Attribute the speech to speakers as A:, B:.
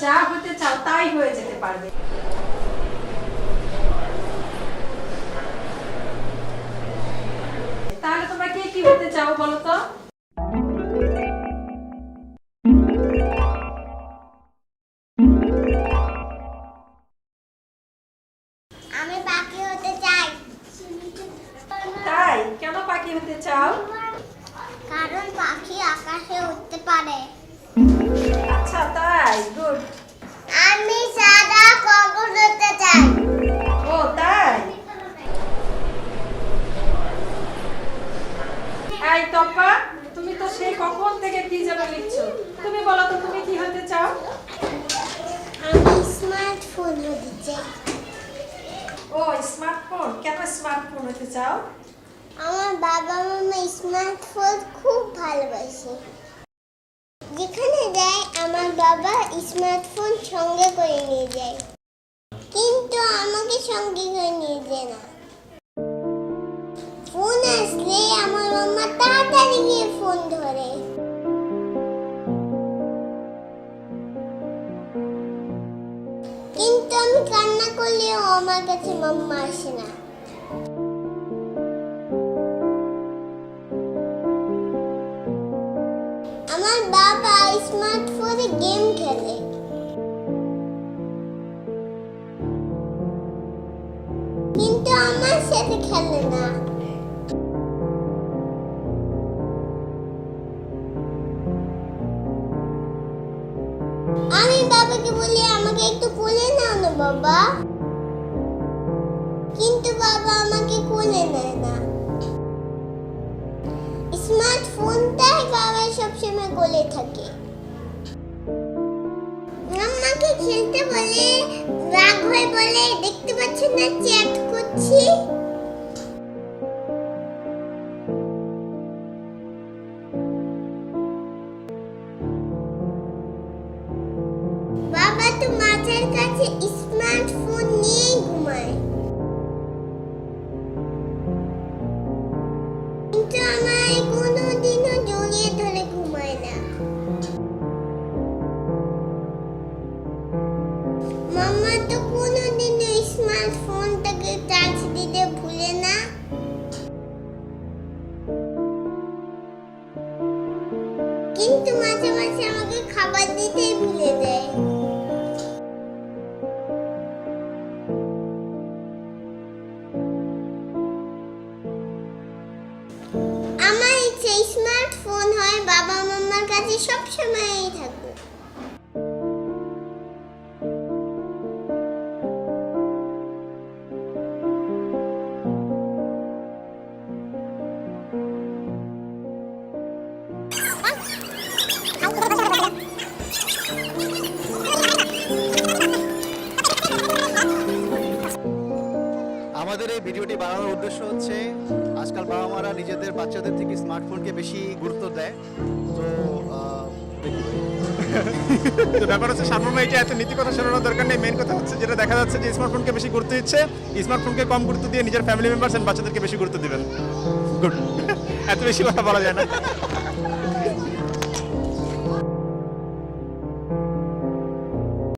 A: যা হতে চাও তাই হয়ে যেতে পারবে। তাহলে তোমরা কে কি হতে চাও বলো তো?
B: আমি পাখি হতে চাই।
A: তাই? কেন পাখি হতে চাও?
B: কারণ পাখি আকাশে উড়তে পারে।
A: আচ্ছা তাই, গুড।
B: আমি সাদা কাগজ হতে চাই।
A: ও তাই? এই তপা, তুমি তো সেই কখন থেকে কি যেন লিখছো, তুমি বলো তো তুমি কি হতে চাও?
B: আমি স্মার্টফোন হতে চাই।
A: ও স্মার্টফোন, কেন স্মার্টফোন হতে চাও?
B: আমার বাবা মামা স্মার্টফোন খুব ভালোবাসে। যেখানে যায় আমার বাবা স্মার্টফোন সঙ্গে করে নিয়ে যায়, কিন্তু আমাকে সঙ্গে করে নিয়ে যায় না। ফোন আসলে আমার মামা তাড়াতাড়ি গিয়ে ফোন ধরে। কিন্তু আমি কান্না করলেও আমার কাছে মাম্মা আসে না। আমার বাবা স্মার্টফোনে গেম খেলে, কিন্তু আমার সাথে খেলে না। আমি বাবাকে বলি আমাকে একটু কোলে নাও না বাবা, কিন্তু বাবা আমাকে কোলে নেয় না। স্মার্টফোনটাই বাবা সবসময় কোলে থাকে। আমাকে খেলতে বলে, রাগ হয়ে বলে দেখতে পাচ্ছেন না চ্যাট করছি। বাবা তো মাথার কাছে স্মার্টফোন নিয়েই ঘুমায়, কিন্তু আমায় কোনোদিনও জড়িয়ে ধরে ঘুমায় না। মাম্মা তো কোনোদিনও স্মার্টফোনটাকে চার্জ দিতে ভুলে না। কিন্তু মাঝে মাঝে আমাকে খাবার দিতেই ভুলে যায়। আমার ইচ্ছে স্মার্টফোন হয় বাবা মাম্মার কাছে সবসময়ই থাকুক।
C: আমাদের এই ভিডিওটি বানানোর উদ্দেশ্য হচ্ছে আজকাল বাবা মারা নিজেদের বাচ্চাদের থেকে স্মার্টফোনকে বেশি গুরুত্ব দেয়। তো
D: তো ব্যাপার হচ্ছে সাধারণত এটা এত নীতি কথা শোনানোর দরকার নেই। মেন কথা হচ্ছে যেটা দেখা যাচ্ছে যে স্মার্টফোনকে বেশি গুরুত্ব দিচ্ছে, স্মার্টফোনকে কম গুরুত্ব দিয়ে নিজের ফ্যামিলি মেম্বার্স এন্ড বাচ্চাদেরকে বেশি গুরুত্ব দিবেন। গুড। এত বেশি কথা বলা যায় না।